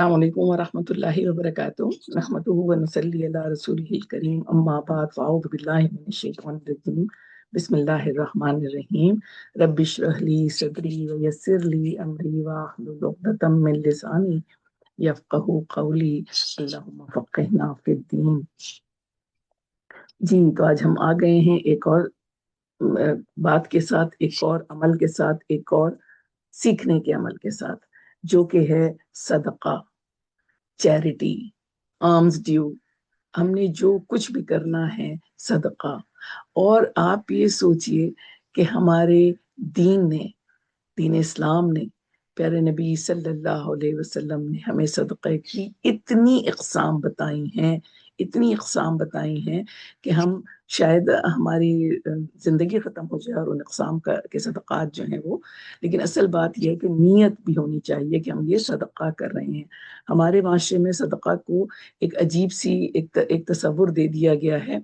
अस्सलाम वालेकुम व रहमतुल्लाहि व बरकातुहू नहमदुहु व नुसल्ली अला रसूलिहिल करीम अम्मा बाद फ़अऊज़ु बिल्लाहि मिनश शैतानिर रजीम बिस्मिल्लाहिर रहमानिर रहीम रब्बि इश्रह ली सदरी व यस्सिर ली अमरी वाहलुल उक़दतम मिन लिसानी यफ़क़हू क़ौली अल्लाहुम्मा फ़क़्हिना फ़िद्दीन। जी, तो आज हम आ गए हैं एक और बात के साथ, एक और अमल के साथ, एक और सीखने के अमल के साथ, जो कि है सदका, चैरिटी, आर्म्स ड्यू। हमने जो कुछ भी करना है सदका। और आप ये सोचिए कि हमारे दीन ने, दीन इस्लाम ने, प्यारे नबी सल्लल्लाहु अलैहि वसल्लम ने हमें सदक़े की इतनी इक़साम बताई हैं, इतनी इक़साम बताई हैं कि हम शायद हमारी ज़िंदगी ख़त्म हो जाए और उन इक़साम के सदक़ात जो हैं वो, लेकिन असल बात यह है कि नीयत भी होनी चाहिए कि हम ये सदक़ा कर रहे हैं। हमारे माशरे में सदक़ा को एक अजीब सी एक तसव्वुर दे दिया गया है,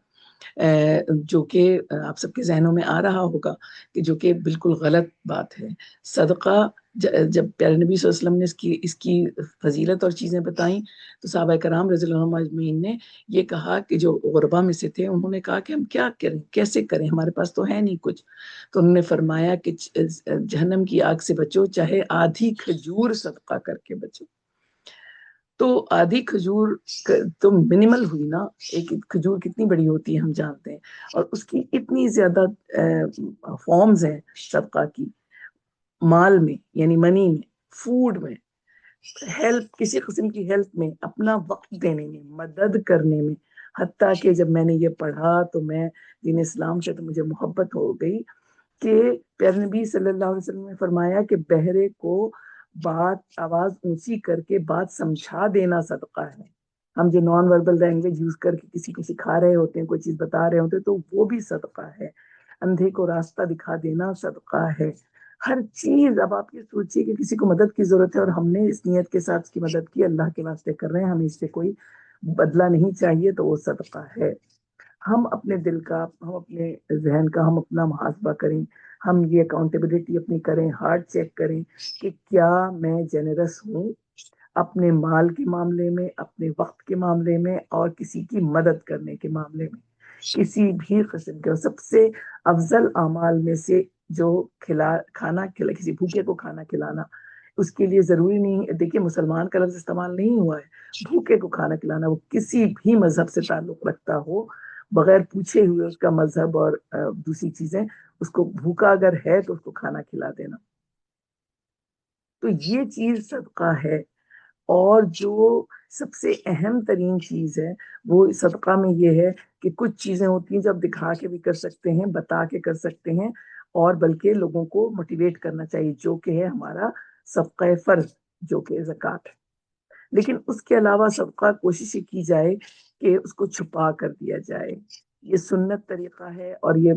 जो कि आप सबके ज़हनों में आ रहा होगा कि जो कि बिल्कुल गलत बात है। सदका जब प्यारे नबी सल्लल्लाहु अलैहि वसल्लम ने इसकी फजीलत और चीज़ें बताई, तो सहाबा कराम रज़ियल्लाहु अन्हुम अजमईन ने ये कहा कि जो गुरबा में से थे, उन्होंने कहा कि हम क्या करें, कैसे करें, हमारे पास तो है नहीं कुछ। तो उन्होंने फरमाया कि जहन्नम की आग से बचो, चाहे आधी खजूर सदका करके बचो। तो आधी खजूर तो मिनिमल हुई ना, एक खजूर कितनी बड़ी होती है हम जानते हैं, और उसकी इतनी ज्यादा फॉर्म्स हैं सदका की, माल में यानी मनी में, फूड में, हेल्प, किसी किस्म की हेल्प में, अपना वक्त देने में, मदद करने में। हत्ता कि जब मैंने ये पढ़ा तो मैं दीन इस्लाम से तो मुझे मोहब्बत हो गई कि प्यारे नबी सल्लल्लाहु अलैहि वसल्लम ने फरमाया कि बहरे को बात आवाज ऊंची करके बात समझा देना सदका है। हम जो नॉन वर्बल लैंग्वेज यूज करके किसी को सिखा रहे होते हैं, कोई चीज बता रहे होते हैं, तो वो भी सदका है। अंधे को रास्ता दिखा देना सदका है। हर चीज, अब आप ये सोचिए कि किसी को मदद की जरूरत है और हमने इस नियत के साथ उसकी मदद की, अल्लाह के वास्ते कर रहे हैं, हमें इससे कोई बदला नहीं चाहिए, तो वो सदका है। हम अपने दिल का, हम अपने जहन का, हम अपना मुहासबा करें, हम ये अकाउंटेबिलिटी अपनी करें, हार्ट चेक करें कि क्या मैं जेनरस हूँ अपने माल के मामले में, अपने वक्त के मामले में, और किसी की मदद करने के मामले में। किसी भी किस्म के सबसे अफजल अमाल में से जो खाना खिला, किसी भूखे को खाना खिलाना, उसके लिए जरूरी नहीं, देखिए मुसलमान का लफ्ज इस्तेमाल नहीं हुआ है, भूखे को खाना खिलाना, वो किसी भी मजहब से ताल्लुक रखता हो, बगैर पूछे हुए उसका मजहब और दूसरी चीजें, उसको भूखा अगर है तो उसको खाना खिला देना, तो ये चीज सदका है। और जो सबसे अहम तरीन चीज है वो सदका में ये है कि कुछ चीजें होती हैं जो आप दिखा के भी कर सकते हैं, बता के कर सकते हैं, और बल्कि लोगों को मोटिवेट करना चाहिए, जो कि है हमारा सबका फर्ज, जो कि ज़कात है। लेकिन उसके अलावा सबका कोशिश की जाए कि उसको छुपा कर दिया जाए। ये सुन्नत तरीका है, और ये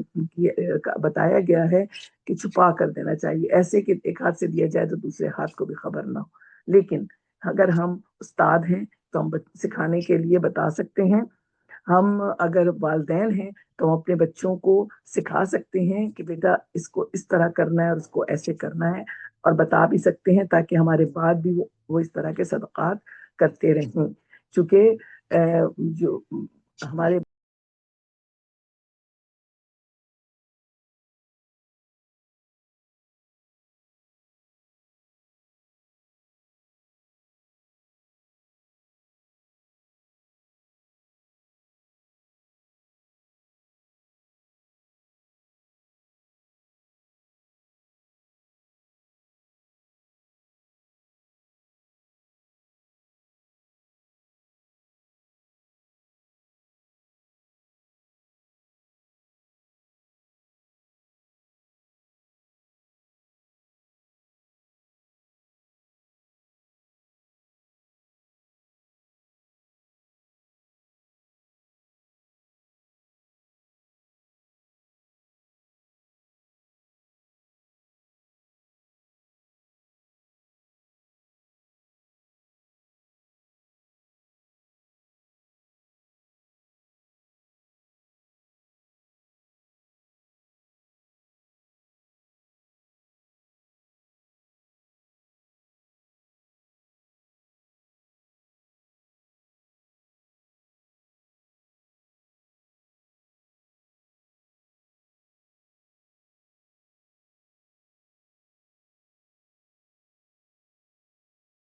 बताया गया है कि छुपा कर देना चाहिए, ऐसे कि एक हाथ से दिया जाए तो दूसरे हाथ को भी खबर ना हो। लेकिन अगर हम उस्ताद हैं तो हम सिखाने के लिए बता सकते हैं, हम अगर वालिदैन हैं तो हम अपने बच्चों को सिखा सकते हैं कि बेटा इसको इस तरह करना है और उसको ऐसे करना है, और बता भी सकते हैं ताकि हमारे बाद भी वो इस तरह के सदक़ात करते रहें। चूंकि जो हमारे